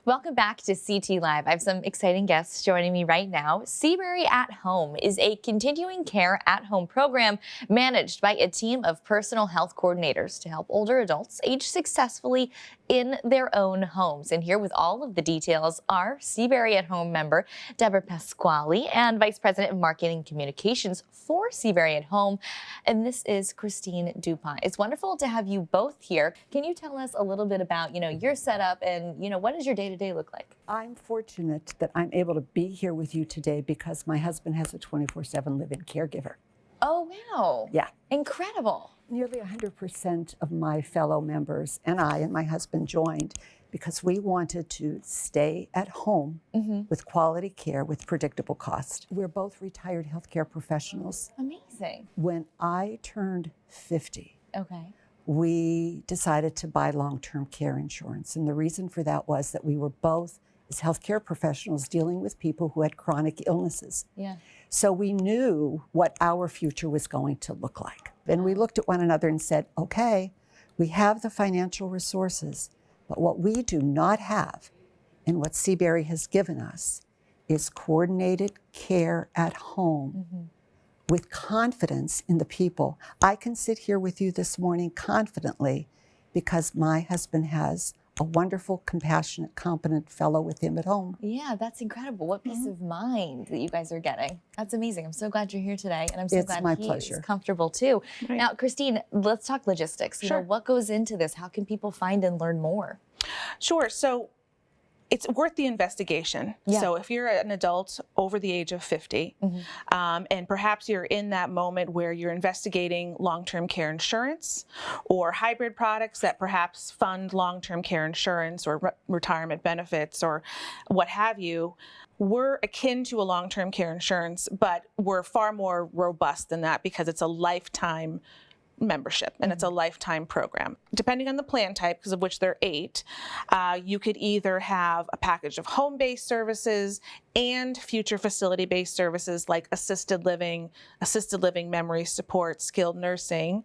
Welcome back to CT Live. I have some exciting guests joining me right now. Seabury At Home is a continuing care at-home program managed by a team of personal health coordinators to help older adults age successfully in their own homes. And here with all of the details are Seabury At Home member Debra Pasquale and Vice President of Marketing Communications for Seabury At Home. And this is Tina DuPont. It's wonderful to have you both here. Can you tell us a little bit about, your setup and, what does your day-to-day look like? I'm fortunate that I'm able to be here with you today because my husband has a 24/7 live-in caregiver. Oh, wow. Yeah. Incredible. Nearly 100% of my fellow members and I and my husband joined because we wanted to stay at home with quality care with predictable cost. We're both retired healthcare professionals. Amazing. When I turned 50, Okay. we decided to buy long-term care insurance. And the reason for that was that we were both, as healthcare professionals, dealing with people who had chronic illnesses. Yeah. So we knew what our future was going to look like. And we looked at one another and said, okay, we have the financial resources, but what we do not have, and what Seabury has given us, is coordinated care at home with confidence in the people. I can sit here with you this morning confidently because my husband has a wonderful, compassionate, competent fellow with him at home. Yeah, that's incredible. What peace of mind that you guys are getting. That's amazing. I'm so glad you're here today, and I'm so glad he's comfortable too. Right. Now, Christine, let's talk logistics. Sure. What goes into this? How can people find and learn more? Sure. So it's worth the investigation. Yeah. So if you're an adult over the age of 50, and perhaps you're in that moment where you're investigating long-term care insurance or hybrid products that perhaps fund long-term care insurance or retirement benefits or what have you, we're akin to a long-term care insurance, but we're far more robust than that because it's a lifetime membership and it's a lifetime program. Depending on the plan type, because of which there are 8, you could either have a package of home-based services and future facility-based services like assisted living, memory support, skilled nursing,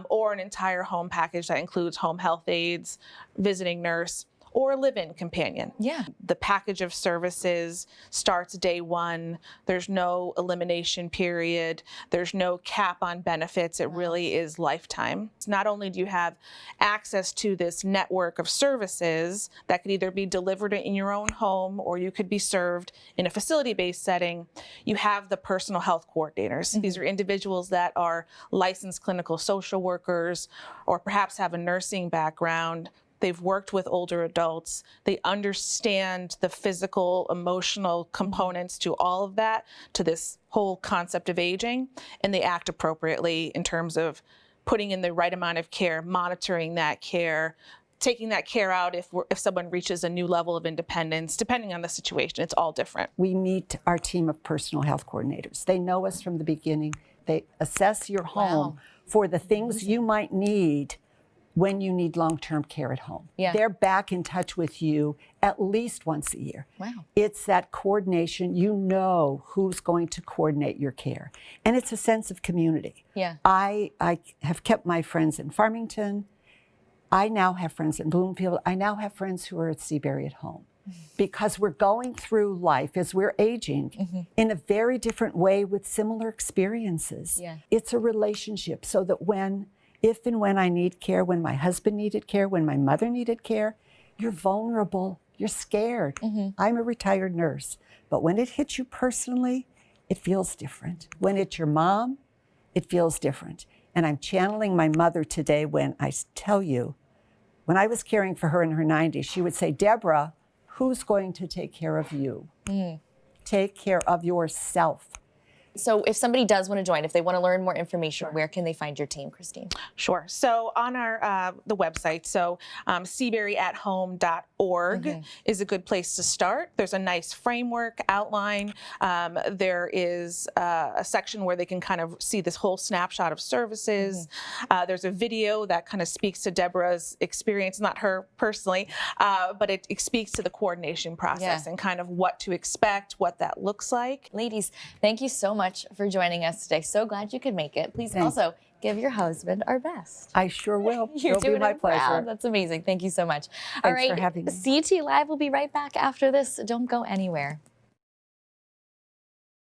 or an entire home package that includes home health aides, visiting nurse, or a live-in companion. Yeah. The package of services starts day 1. There's no elimination period. There's no cap on benefits. It really is lifetime. Not only do you have access to this network of services that could either be delivered in your own home or you could be served in a facility-based setting, you have the personal health coordinators. These are individuals that are licensed clinical social workers or perhaps have a nursing background. They've worked with older adults. They understand the physical, emotional components to all of that, to this whole concept of aging, and they act appropriately in terms of putting in the right amount of care, monitoring that care, taking that care out if someone reaches a new level of independence, depending on the situation. It's all different. We meet our team of personal health coordinators. They know us from the beginning. They assess your home for the things you might need when you need long-term care at home. Yeah. They're back in touch with you at least once a year. Wow. It's that coordination. You know who's going to coordinate your care. And it's a sense of community. Yeah. I have kept my friends in Farmington. I now have friends in Bloomfield. I now have friends who are at Seabury At Home. Because we're going through life as we're aging in a very different way with similar experiences. Yeah. It's a relationship so that if and when I need care, when my husband needed care, when my mother needed care, you're vulnerable, you're scared. I'm a retired nurse, but when it hits you personally, it feels different. When it's your mom, it feels different. And I'm channeling my mother today when I tell you, when I was caring for her in her 90s, she would say, Debra, who's going to take care of you? Take care of yourself. So if somebody does want to join, if they want to learn more information, where can they find your team, Christine? Sure. So on our the website, so SeaburyAtHome.org is a good place to start. There's a nice framework outline. There is a section where they can kind of see this whole snapshot of services. There's a video that kind of speaks to Debra's experience, not her personally, but it speaks to the coordination process and kind of what to expect, what that looks like. Ladies, thank you so much for joining us today. So glad you could make it. Please also give your husband our best. I sure will. You're It'll be doing my him proud. pleasure. That's amazing. Thank you so much. Thanks for having me. CT Live will be right back after this. Don't go anywhere.